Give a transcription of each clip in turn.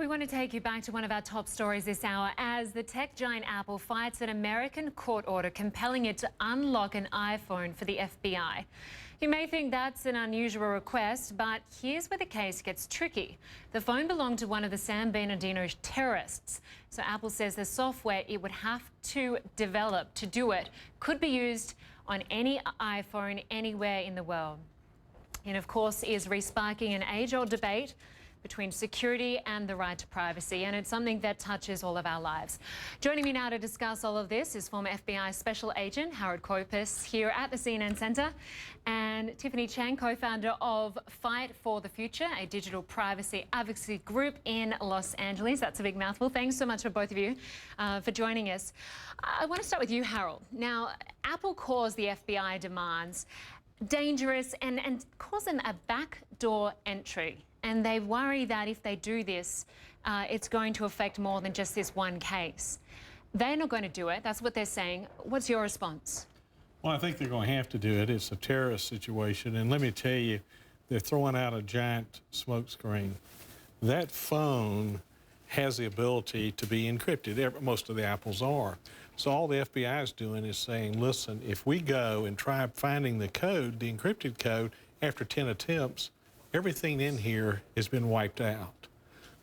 we want to take you back to one of our top stories this hour as the tech giant Apple fights an American court order compelling it to unlock an iPhone for the FBI. You may think that's an unusual request, but here's where the case gets tricky. The phone belonged to one of the San Bernardino terrorists. So Apple says the software it would have to develop to do it could be used on any iPhone anywhere in the world. And of course is resparking an age-old debate between security and the right to privacy, and it's something that touches all of our lives. Joining me now to discuss all of this is former FBI Special Agent Harold Copus here at the CNN Center, and Tiffiniy Cheng, co-founder of Fight for the Future, a digital privacy advocacy group in Los Angeles. That's a big mouthful. Thanks so much for both of you for joining us. I want to start with you, Harold. Now, Apple calls the FBI demands dangerous and calls them a backdoor entry. And they worry that if they do this, it's going to affect more than just this one case. They're not going to do it. That's what they're saying. What's your response? Well, I think they're going to have to do it. It's a terrorist situation. And let me tell you, they're throwing out a giant smokescreen. That phone has the ability to be encrypted. Most of the Apples are. So all the FBI is doing is saying, listen, if we go and try finding the code, the encrypted code, after 10 attempts, everything in here has been wiped out.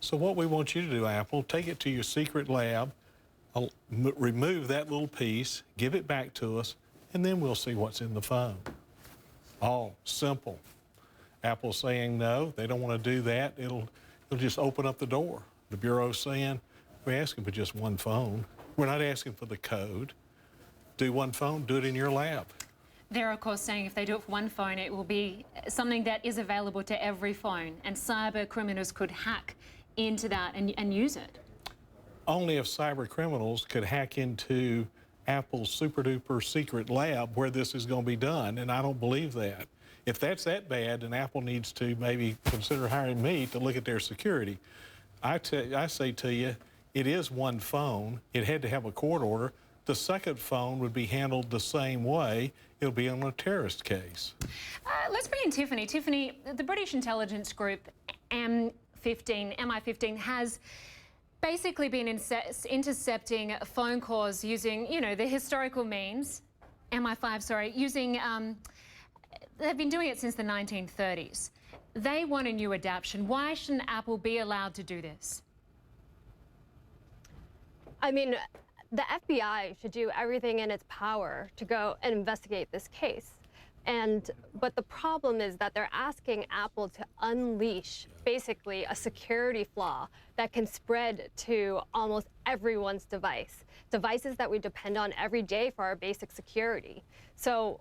So what we want you to do, Apple, take it to your secret lab, remove that little piece, give it back to us, and then we'll see what's in the phone. All simple. Apple's saying no, they don't want to do that. It'll just open up the door. The Bureau's saying, we're asking for just one phone. We're not asking for the code. Do one phone, do it in your lab. They're, of course, saying if they do it for one phone, it will be something that is available to every phone, and cyber criminals could hack into that and use it. Only if cyber criminals could hack into Apple's super-duper secret lab where this is going to be done, and I don't believe that. If that's that bad, then Apple needs to maybe consider hiring me to look at their security. I say to you, it is one phone. It had to have a court order. The second phone would be handled the same way. It'll be on a terrorist case. Let's bring in Tiffiniy. Tiffiniy, the British intelligence group MI15 has basically been intercepting phone calls using, the historical means. MI5, sorry, using, they've been doing it since the 1930s. They want a new adaptation. Why shouldn't Apple be allowed to do this? I mean, the FBI should do everything in its power to go and investigate this case. But the problem is that they're asking Apple to unleash basically a security flaw that can spread to almost everyone's devices that we depend on every day for our basic security. So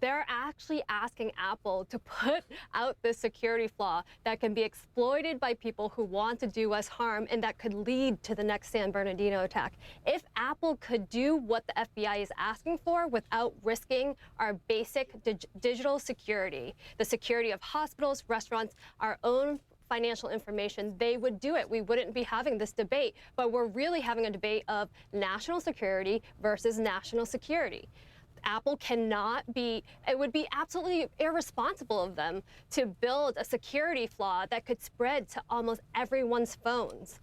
they're actually asking Apple to put out this security flaw that can be exploited by people who want to do us harm and that could lead to the next San Bernardino attack. If Apple could do what the FBI is asking for without risking our basic digital security, the security of hospitals, restaurants, our own financial information, they would do it. We wouldn't be having this debate, but we're really having a debate of national security versus national security. Apple cannot be, it would be absolutely irresponsible of them to build a security flaw that could spread to almost everyone's phones.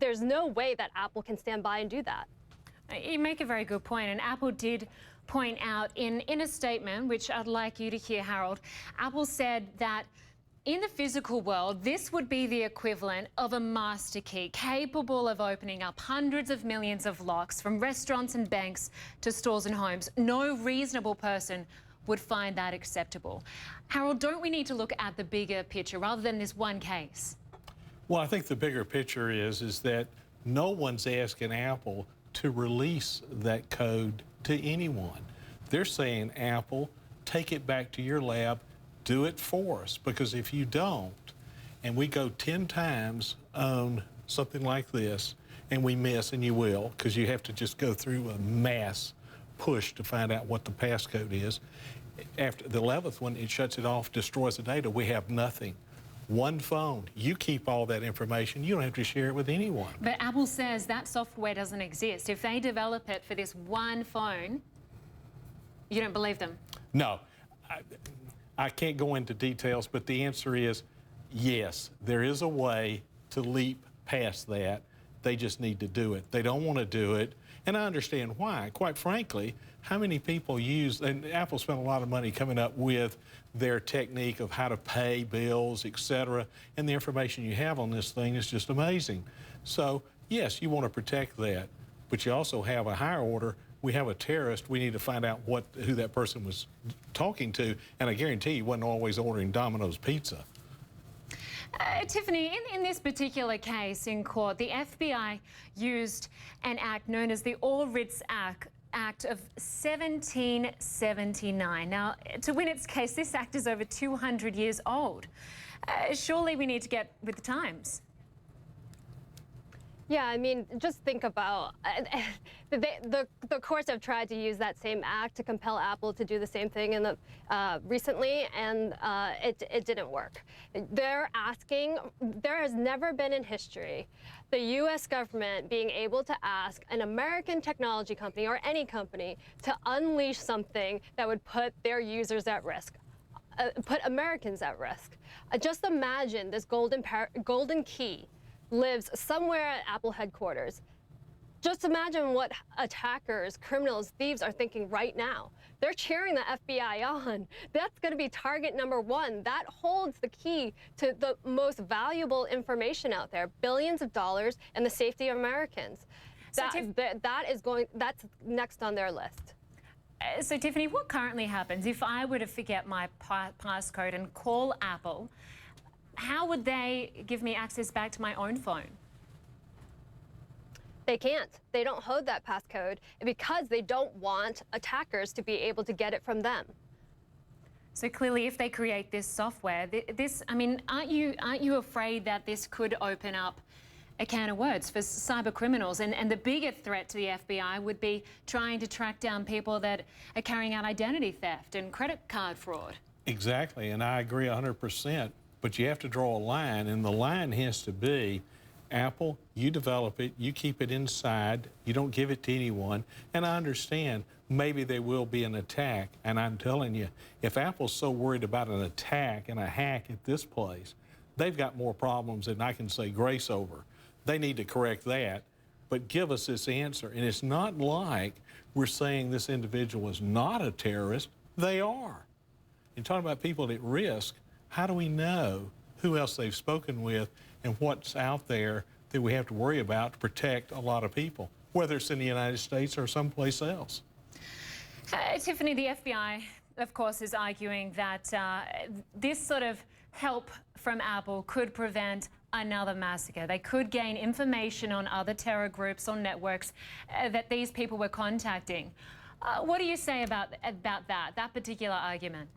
There's no way that Apple can stand by and do that. You make a very good point, and Apple did point out in a statement, which I'd like you to hear, Harold. Apple said that in the physical world, this would be the equivalent of a master key capable of opening up hundreds of millions of locks from restaurants and banks to stores and homes. No reasonable person would find that acceptable. Harold, don't we need to look at the bigger picture rather than this one case? Well, I think the bigger picture is that no one's asking Apple to release that code to anyone. They're saying, Apple, take it back to your lab, do it for us, because if you don't, and we go 10 times on something like this, and we miss, and you will, because you have to just go through a mass push to find out what the passcode is. After the 11th one, it shuts it off, destroys the data. We have nothing. One phone. You keep all that information. You don't have to share it with anyone. But Apple says that software doesn't exist. If they develop it for this one phone, you don't believe them? No. I can't go into details, but the answer is yes, there is a way to leap past that. They just need to do it. They don't want to do it, and I understand why. Quite frankly, how many people use, and Apple spent a lot of money coming up with their technique of how to pay bills, etc., and the information you have on this thing is just amazing. So, yes, you want to protect that, but you also have a higher order. We have a terrorist. We need to find out who that person was talking to, and I guarantee he wasn't always ordering Domino's pizza. Tiffiniy, in this particular case in court, the FBI used an act known as the All Writs Act of 1779. Now, to win its case, this act is over 200 years old. Surely we need to get with the times. Yeah, I mean, just think about the courts have tried to use that same act to compel Apple to do the same thing in the recently, and it didn't work. They're asking. There has never been in history the U.S. government being able to ask an American technology company or any company to unleash something that would put their users at risk, put Americans at risk. Just imagine this golden key lives somewhere at Apple headquarters. Just imagine what attackers, criminals, thieves are thinking right now. They're cheering the FBI on. That's going to be target number one. That holds the key to the most valuable information out there, billions of dollars and the safety of Americans. That's next on their list. So, Tiffiniy, what currently happens if I were to forget my passcode and call Apple? How would they give me access back to my own phone? They can't. They don't hold that passcode because they don't want attackers to be able to get it from them. So clearly, if they create this software, I mean, aren't you afraid that this could open up a can of worms for cyber criminals? And the bigger threat to the FBI would be trying to track down people that are carrying out identity theft and credit card fraud. Exactly, and I agree 100%. But you have to draw a line, and the line has to be, Apple, you develop it, you keep it inside, you don't give it to anyone. And I understand maybe there will be an attack, and I'm telling you, if Apple's so worried about an attack and a hack at this place, they've got more problems than I can say grace over. They need to correct that, but give us this answer. And it's not like we're saying this individual is not a terrorist. They are. And talking about people at risk, how do we know who else they've spoken with and what's out there that we have to worry about to protect a lot of people, whether it's in the United States or someplace else? Tiffiniy, the FBI, of course, is arguing that this sort of help from Apple could prevent another massacre. They could gain information on other terror groups or networks that these people were contacting. What do you say about that particular argument?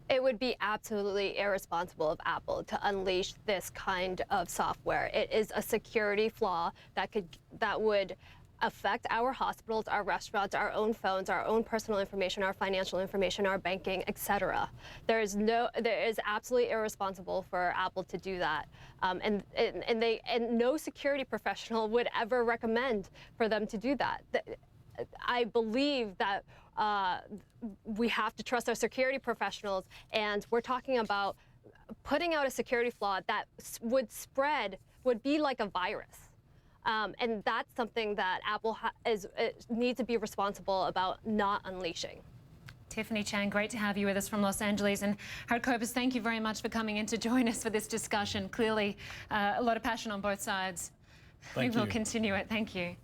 It would be absolutely irresponsible of Apple to unleash this kind of software. It is a security flaw that would affect our hospitals, our restaurants, our own phones, our own personal information, our financial information, our banking, etc. There is absolutely irresponsible for Apple to do that, and no security professional would ever recommend for them to do that. I believe that we have to trust our security professionals, and we're talking about putting out a security flaw that would be like a virus. And that's something that Apple needs to be responsible about not unleashing. Tiffiniy Cheng, great to have you with us from Los Angeles. And Harold Copus, thank you very much for coming in to join us for this discussion. Clearly, a lot of passion on both sides. Thank you. We will continue it. Thank you.